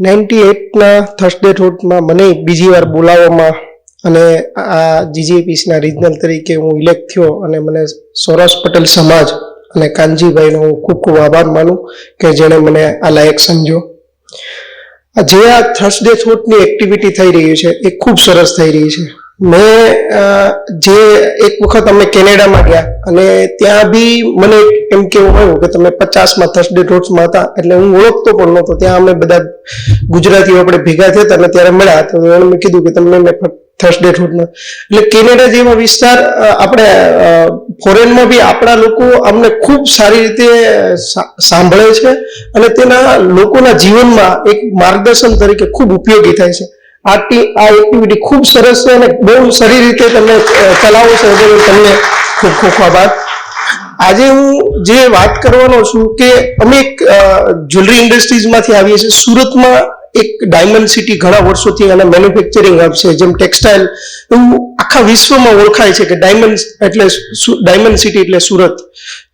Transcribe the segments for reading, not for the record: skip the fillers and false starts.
98ના Thursday થોટમાં મને બીજી વાર બોલાવવામાં અને આ જીજીપીસીના રિજનલ તરીકે હું ઇલેક્ટ થયો અને મને સૌરાષ્ટ્ર પટેલ સમાજ અને કાનજીભાઈનો હું ખૂબ ખૂબ આભાર માનું કે જેણે મને આ લાયક સમજ્યો. જે આ થર્સડે થોટની એક્ટિવિટી થઈ રહી છે એ ખૂબ સરસ થઈ રહી છે. મેં જે એક વખત અમે કેનેડામાં ગયા અને ત્યાં બી મને એમ કેવું આવ્યું કે તમે 50માં થર્સડે થોટ્સમાં હતા, એટલે હું ઓળખતો પણ નહોતો. ત્યાં અમે બધા ગુજરાતીઓ આપણે ભેગા થયા અને ત્યારે મળ્યા તો એણે મેં કીધું કે તમને મેં થર્સડે થોટમાં, એટલે કેનેડા જેવા વિસ્તાર આપણે ફોરેનમાં બી આપણા લોકો અમને ખૂબ સારી રીતે સાંભળે છે અને તેના લોકોના જીવનમાં એક માર્ગદર્શન તરીકે ખૂબ ઉપયોગી થાય છે. આ એક્ટિવિટી ખૂબ સરસ છે અને બહુ સારી રીતે તમે ચલાવો છો, તમને ખૂબ ખૂબ આભાર. આજે હું જે વાત કરવાનો છું કે અમે એક જ્વેલરી ઇન્ડસ્ટ્રીઝમાંથી આવીએ છીએ. સુરતમાં એક ડાયમંડ સિટી ઘણા વર્ષોથી અને મેન્યુફેક્ચરિંગ હબ છે, જેમ ટેક્સટાઇલ એવું આખા વિશ્વમાં ઓળખાય છે કે ડાયમંડ સિટી એટલે સુરત,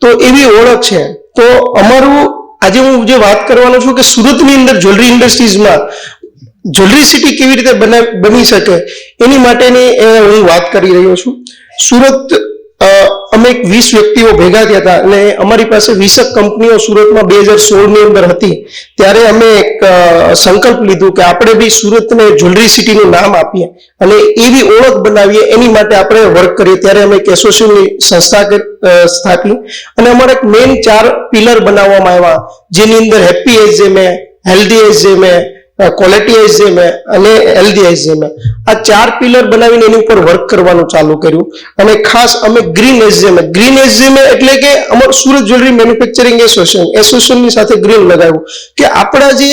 તો એવી ઓળખ છે. તો અમારું આજે હું જે વાત કરવાનો છું કે સુરતની અંદર જ્વેલરી ઇન્ડસ્ટ્રીઝમાં જ્વેલરી સિટી કેવી રીતે બની શકે એની માટેની હું વાત કરી રહ્યો છું. સુરત અમે 20 વ્યક્તિઓ ભેગા થયા હતા અને અમારી પાસે 20 કંપનીઓ સુરતમાં 2016ની અંદર હતી. ત્યારે અમે એક સંકલ્પ લીધું કે આપણે બી સુરતને જ્વેલરી સિટીનું નામ આપીએ અને એવી ઓળખ બનાવીએ, એની માટે આપણે વર્ક કરીએ. ત્યારે અમે એક એસોસિએશનની સંસ્થા સ્થાપી અને અમારે એક મેઇન 4 પિલર બનાવવામાં આવ્યા, જેની અંદર હેપી એજ જે મેં, હેલ્ધી એજ જે મેં, ક્વોલિટી એજ જે મેં અને હેલ્ધી એજ જે મેં, આ 4 પિલર બનાવીને એની ઉપર વર્ક કરવાનું ચાલુ કર્યું. અને ખાસ અમે ગ્રીન એજ જે મેં એટલે કે અમારું સુરત જ્વેલરી મેન્યુફેક્ચરિંગ એસોસિએશનની સાથે ગ્રીન લગાવ્યું કે આપણા જે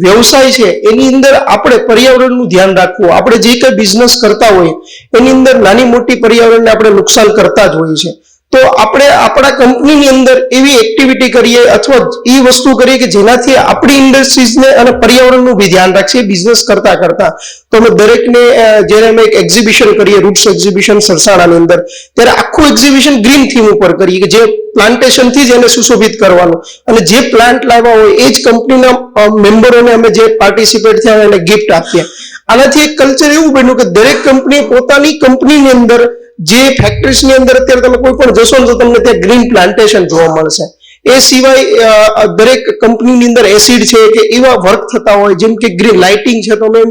વ્યવસાય છે એની અંદર આપણે પર્યાવરણનું ધ્યાન રાખવું. આપણે જે કંઈ બિઝનેસ કરતા હોઈએ એની અંદર નાની મોટી પર્યાવરણને આપણે નુકસાન કરતા જ હોઈએ છીએ. તો આપણે આપણા કંપનીની અંદર એવી એક્ટિવિટી કરીએ અથવા એ વસ્તુ કરીએ કે જેનાથી આપણી ઇન્ડસ્ટ્રીઝને અને પર્યાવરણનું બી ધ્યાન રાખીએ બિઝનેસ કરતા. તો અમે દરેકને જ્યારે અમે એક એક્ઝિબિશન કરીએ, રૂટ્સ એક્ઝિબિશન સરસાણાની અંદર, ત્યારે આખું એક્ઝિબિશન ગ્રીન થીમ ઉપર કરીએ કે જે પ્લાન્ટેશનથી જ એને સુશોભિત કરવાનું અને જે પ્લાન્ટ લાવ્યા હોય એ જ કંપનીના મેમ્બરોને અમે જે પાર્ટિસિપેટ થયા એને ગિફ્ટ આપીએ. આનાથી એક કલ્ચર એવું બન્યું કે દરેક કંપની પોતાની કંપનીની અંદર જે ફેક્ટરીઝની અંદર અત્યારે તમે કોઈ પણ જશો ને તો તમને ત્યાં ગ્રીન પ્લાન્ટેશન જોવા મળશે. એ સિવાય દરેક કંપનીની અંદર એસિડ છે કે એવા વર્ક થતા હોય, જેમ કે ગ્રીન લાઇટિંગ છે, તો અમે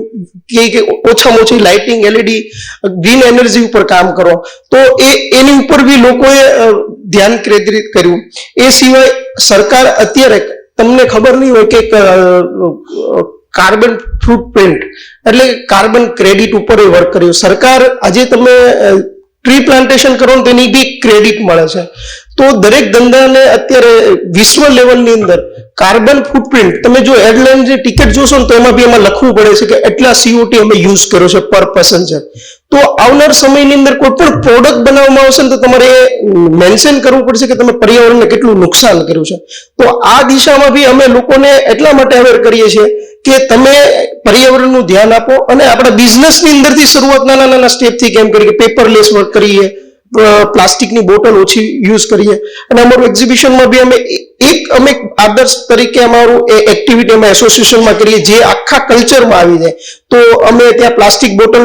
કહીએ કે ઓછામાં ઓછી લાઇટિંગ એલઈડી ગ્રીન એનર્જી ઉપર કામ કરો, તો એની ઉપર બી લોકોએ ધ્યાન કેન્દ્રિત કર્યું. એ સિવાય સરકાર અત્યારે તમને ખબર નહીં હોય કે કાર્બન ફૂટપ્રિન્ટ એટલે કાર્બન ક્રેડિટ ઉપર વર્ક કર્યું. સરકાર આજે તમે ટ્રી પ્લાન્ટેશન કરો ને તેની બી ક્રેડિટ મળે છે. તો દરેક ધંધાને અત્યારે વિશ્વ લેવલની અંદર કાર્બન ફૂટપ્રિન્ટ, તમે જો એરલાઇનની ટિકિટ જોશો ને તો એમાં બી એમાં લખવું પડે છે કે એટલા CO2 અમે યુઝ કર્યો છે પર પેસેન્જર. તો આવનાર સમયની અંદર કોઈ પણ પ્રોડક્ટ બનાવવામાં આવશે ને તો તમારે મેન્શન કરવું પડશે કે તમે પર્યાવરણને કેટલું નુકસાન કર્યું છે. તો આ દિશામાં બી અમે લોકોને એટલા માટે અવેર કરીએ છીએ કે તમે પર્યાવરણનું ધ્યાન આપો અને આપણા બિઝનેસની અંદરથી શરૂઆત નાના નાના સ્ટેપથી કેમ કરીએ, પેપરલેસ વર્ક કરીએ, પ્લાસ્ટિકની બોટલ ઓછી યુઝ કરીએ. અને અમારું એક્ઝિબિશનમાં બી અમે આદર્શ તરીકે અમારું એક્ટિવિટી અમે એસોસિએશનમાં કરીએ જે આખા કલ્ચરમાં આવી જાય. તો અમે ત્યાં પ્લાસ્ટિક બોટલ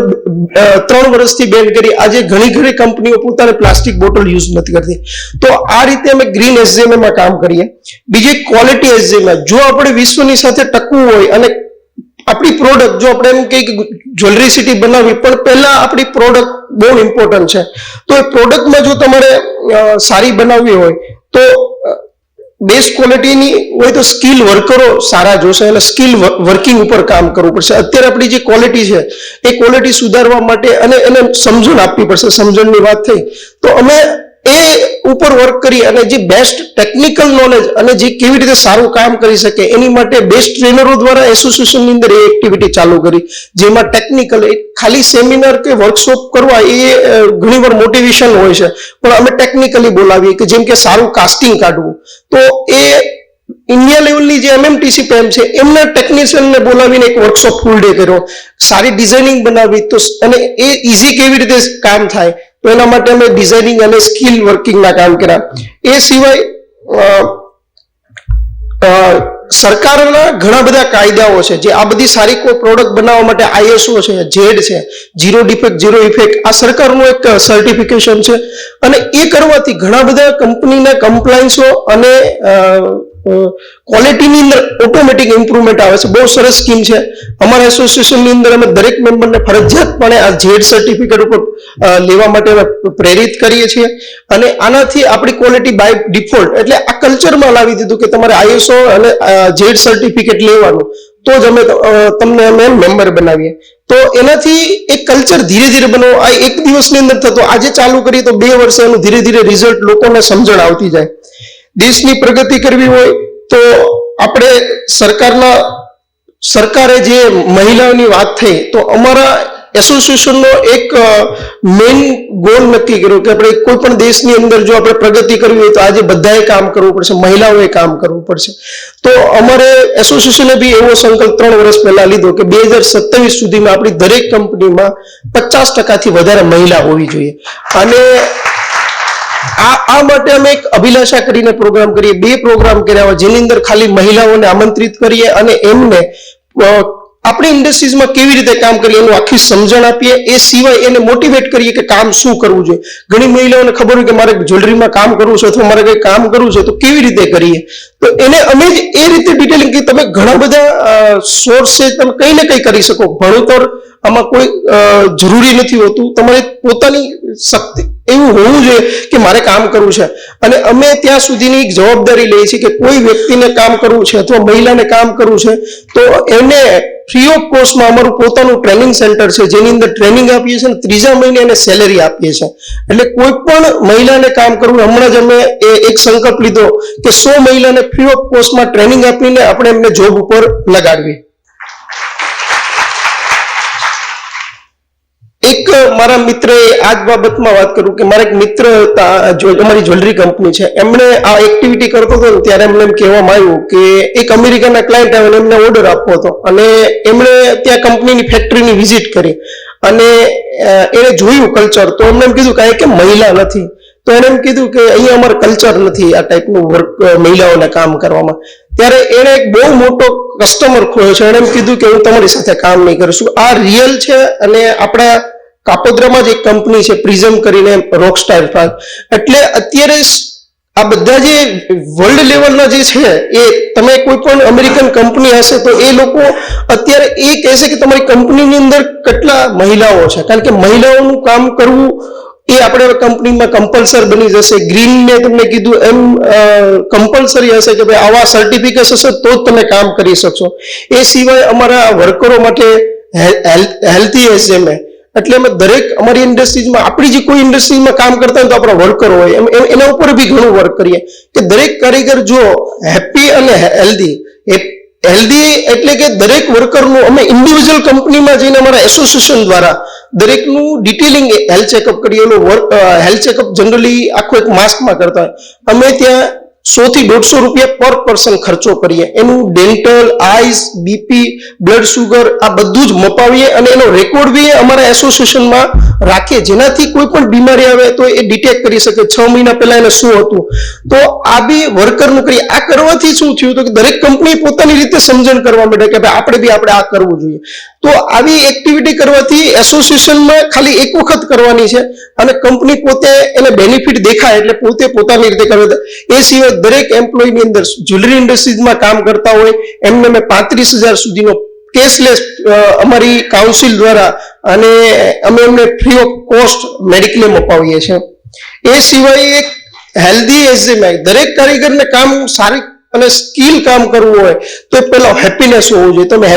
3 વર્ષથી બેન કરી. આજે ઘણી કંપનીઓ પોતાને પ્લાસ્ટિક બોટલ યુઝ નથી કરતી. તો આ રીતે અમે ગ્રીન એસજીએમમાં કામ કરીએ. બીજી ક્વોલિટી એસજીએમ, જો આપણે વિશ્વની સાથે ટકવું હોય અને આપણી પ્રોડક્ટ, જો આપણે એમ કહીએ કે જ્વેલરી સિટી બનાવવી, પણ પહેલા આપણી પ્રોડક્ટ બહુ ઇમ્પોર્ટન્ટ છે. તો એ પ્રોડક્ટમાં જો તમારે સારી બનાવવી હોય તો બેસ્ટ ક્વોલિટીની હોય તો સ્કિલ વર્કરો સારા જોશે અને સ્કિલ વર્કિંગ ઉપર કામ કરવું પડશે. અત્યારે આપણી જે ક્વોલિટી છે એ ક્વોલિટી સુધારવા માટે અને એને સમજણ આપવી પડશે. સમજણની વાત થઈ તો અમે એ ઉપર વર્ક કરી અને જે બેસ્ટ ટેકનિકલ નોલેજ અને જે કેવી રીતે સારું કામ કરી શકે એની માટે બેસ્ટ ટ્રેનરો દ્વારા એસોસિએશનની અંદર એ એક્ટિવિટી ચાલુ કરી, જેમાં ટેકનિકલ ખાલી સેમિનાર કે વર્કશોપ કરવા એ ઘણીવાર મોટિવેશન હોય છે, પણ અમે ટેકનિકલી બોલાવીએ કે જેમ કે સારું કાસ્ટિંગ કાઢવું. તો એ ઇન્ડિયા લેવલની જે MMTC પેમ છે એમના ટેકનિશિયનને બોલાવીને એક વર્કશોપ ફૂલ ડે કર્યો. સારી ડિઝાઇનિંગ બનાવી તો અને એ ઇઝી કેવી રીતે કામ થાય તો એના માટે અમે ડિઝાઇનિંગ અને સ્કિલ વર્કિંગના કામ કર્યા. એ સિવાય સરકારના ઘણા બધા કાયદાઓ છે જે આ બધી સારી કોઈ પ્રોડક્ટ બનાવવા માટે ISO છે, ઝેડ છે, ઝીરો ડિફેક્ટ ઝીરો ઇફેક્ટ, આ સરકારનું એક સર્ટિફિકેશન છે. અને એ કરવાથી ઘણા બધા કંપનીના કમ્પ્લાયન્સો અને ક્વોલિટીની અંદર ઓટોમેટિક ઇમ્પ્રુવમેન્ટ આવે છે. બહુ સરસ સ્કીમ છે. અમારા એસોસિએશનની અંદર અમે દરેક મેમ્બરને ફરજિયાતપણે આ ઝેડ સર્ટિફિકેટ ઉપર લેવા માટે અમે પ્રેરિત કરીએ છીએ. અને આનાથી આપણી ક્વોલિટી બાય ડિફોલ્ટ એટલે આ કલ્ચરમાં લાવી દીધું કે તમારે ISO અને ઝેડ સર્ટિફિકેટ લેવાનું, તો જ અમે તમને અમે મેમ્બર બનાવીએ. તો એનાથી એક કલ્ચર ધીરે ધીરે બનવો. આ એક દિવસની અંદર થતો, આજે ચાલુ કરીએ તો 2 વર્ષે એનું ધીરે ધીરે રિઝલ્ટ લોકોને સમજણ આવતી જાય. દેશની પ્રગતિ કરવી હોય તો આપણે સરકારે જે મહિલાઓની વાત થઈ, તો અમારા એસોસિએશનનો એક મેઇન ગોલ નક્કી કર્યો કે આપણે કોઈ પણ દેશની અંદર જો આપણે પ્રગતિ કરવી હોય તો આજે બધાએ કામ કરવું પડશે, મહિલાઓએ કામ કરવું પડશે. તો અમારે એસોસિએશને બી એવો સંકલ્પ 3 વર્ષ પહેલા લીધો કે 2027 સુધીમાં આપણી દરેક કંપનીમાં 50% વધારે મહિલા હોવી જોઈએ. અને આ માટે અમે એક અભિલાષા કરીને પ્રોગ્રામ કરીએ, 2 પ્રોગ્રામ કર્યા જેની અંદર ખાલી મહિલાઓને આમંત્રિત કરીએ અને એમને આપણી ઇન્ડસ્ટ્રીઝમાં કેવી રીતે કામ કરીએ એનું આખી સમજણ આપીએ. એ સિવાય એને મોટિવેટ કરીએ કે કામ શું કરવું જોઈએ. ઘણી મહિલાઓને ખબર હોય કે મારે જ્વેલરીમાં કામ કરવું છે અથવા મારે કંઈ કામ કરવું છે, તો કેવી રીતે કરીએ. તો એને અમે જ એ રીતે ડિટેલિંગ કે તમે ઘણા બધા સોર્સ છે, તમે કંઈ ને કંઈ કરી શકો. ભણતર આમાં કોઈ જરૂરી નથી હોતું, તમારે પોતાની શક્તિ એવું હોવું જોઈએ કે મારે કામ કરવું છે. અને અમે ત્યાં સુધીની એક જવાબદારી લઈએ છીએ કે કોઈ વ્યક્તિને કામ કરવું છે અથવા મહિલાને કામ કરવું છે તો એને ફ્રી ઓફ કોસ્ટમાં અમારું પોતાનું ટ્રેનિંગ સેન્ટર છે જેની અંદર ટ્રેનિંગ આપીએ છીએ અને 3જા મહિને એને સેલેરી આપીએ છીએ. એટલે કોઈ પણ મહિલાને કામ કરવું, હમણાં જ અમે એક સંકલ્પ લીધો કે 100 મહિલાને ફ્રી ઓફ કોસ્ટમાં ટ્રેનિંગ આપીને આપણે એમને જોબ ઉપર લગાડવી. એક મારા મિત્રએ આ જ બાબતમાં વાત કરું કે મારા એક મિત્ર હતા, અમારી જ્વેલરી કંપની છે, એમણે આ એક્ટિવિટી કરતો હતો ને ત્યારે એમને એમ કહેવામાં આવ્યું કે એક અમેરિકાના ક્લાયન્ટ આવીને એમને ઓર્ડર આપવો હતો અને એમણે ત્યાં કંપનીની ફેક્ટરીની વિઝિટ કરી અને એને જોયું કલ્ચર. તો એમને એમ કીધું કે મહિલા નથી. તો એને એમ કીધું કે અહીંયા અમારે કલ્ચર નથી આ ટાઈપનું વર્ક મહિલાઓને કામ કરવામાં. ત્યારે એને એક બહુ મોટો કસ્ટમર ખોયો છે. એને એમ કીધું કે હું તમારી સાથે કામ નહીં કરીશું. આ રિયલ છે. અને આપણા કાપોદ્રામાં જ એક કંપની છે પ્રિઝમ કરીને, રોકસ્ટાર ફાર્મ. એટલે અત્યારે આ બધા જે વર્લ્ડ લેવલના જે છે એ તમે કોઈ પણ અમેરિકન કંપની હશે તો એ લોકો અત્યારે એ કહેશે કે તમારી કંપનીની અંદર કેટલા મહિલાઓ છે, કારણ કે મહિલાઓનું કામ કરવું એ આપણે કંપનીમાં કમ્પલસરી બની જશે. ગ્રીન ને તમને કીધું એમ કમ્પલસરી હશે કે ભાઈ આવા સર્ટિફિકેટ હશે તો જ તમે કામ કરી શકશો. એ સિવાય અમારા વર્કરો માટે હેલ્થી એસએમએ, એટલે અમે દરેક અમારી ઇન્ડસ્ટ્રીઝમાં, આપણી જે કોઈ ઇન્ડસ્ટ્રીઝમાં કામ કરતા હોય તો આપણા વર્કરો હોય એના ઉપર બી ઘણું વર્ક કરીએ કે દરેક કારીગર જો હેપી અને હેલ્ધી એટલે કે દરેક વર્કરનું અમે ઇન્ડિવિજ્યુઅલ કંપનીમાં જઈને અમારા એસોસિએશન દ્વારા દરેકનું ડિટેલિંગ હેલ્થ ચેકઅપ કરીએ. એનું હેલ્થ ચેકઅપ જનરલી આખો એક માસ્કમાં કરતા હોય. અમે ત્યાં 100 થી 150 રૂપિયા પર પર્સન ખર્ચો કરીએ. એનું dental, eyes, BP, blood sugar આ બધું જ મપાવીએ અને એનો રેકોર્ડ બી અમારા એસોસિએશનમાં રાખીએ, જેનાથી કોઈ પણ બીમારી આવે તો એ ડિટેક્ટ કરી શકે 6 મહિના પહેલા એને શું હતું. તો આ બી વર્કરનું કરીએ. આ કરવાથી શું થયું તો કે દરેક કંપની પોતાની રીતે સમજણ કરવા માંડે કે ભાઈ આપણે આ કરવું જોઈએ. તો આવી એક્ટિવિટી કરવાથી એસોસિએશનમાં ખાલી એક વખત કરવાની છે અને કંપની પોતે એને બેનિફિટ દેખાય એટલે પોતે પોતાની રીતે કરે. એ સિવાય દરેક એમ્પ્લોયની અંદર જ્વેલરી ઇન્ડસ્ટ્રીઝમાં કામ કરતા હોય એમને મેં 35,000 સુધીનો કેશલેસ અમારી કાઉન્સિલ દ્વારા અને અમે એમને ફ્રી ઓફ કોસ્ટ મેડિક્લેમ અપાવીએ છીએ. એ સિવાય એક હેલ્ધી એઝેમાઈ, દરેક કારીગરને કામ સારી અને સ્કિલ કામ કરવું હોય તો પેલા હેપીનેસ હોવું જોઈએ. તમે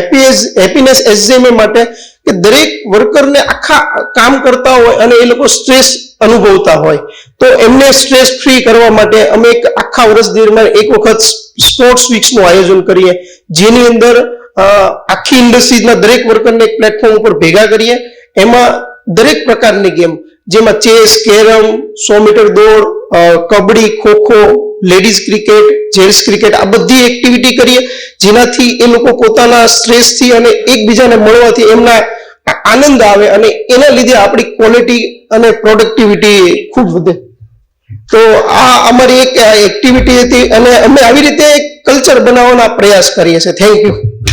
હેપીનેસ એઝેમે માટે કે દરેક વર્કરને આખા કામ કરતા હોય અને એ લોકો સ્ટ્રેસ અનુભવતા હોય તો એમને સ્ટ્રેસ ફ્રી કરવા માટે અમે એક આખા વર્ષ દરમિયાન એક વખત સ્પોર્ટ્સ વીક્સનું આયોજન કરીએ, જેની અંદર આખી ઇન્ડસ્ટ્રીઝના દરેક વર્કરને એક પ્લેટફોર્મ ઉપર ભેગા કરીએ. એમાં દરેક પ્રકારની ગેમ, જેમાં ચેસ, કેરમ, 100 મીટર દોડ, kabaddi, kho kho, ladies cricket, gents cricket, આ બધી એક્ટિવિટી કરીએ જેનાથી એ લોકો પોતાના સ્ટ્રેસથી અને એકબીજાને મળવાથી એમના આનંદ આવે અને એના લીધે આપણી ક્વોલિટી અને પ્રોડક્ટિવિટી ખૂબ વધે. તો આ અમારી એક એક્ટિવિટી હતી અને અમે આવી રીતે કલ્ચર બનાવવાના પ્રયાસ કરીએ છીએ. Thank you.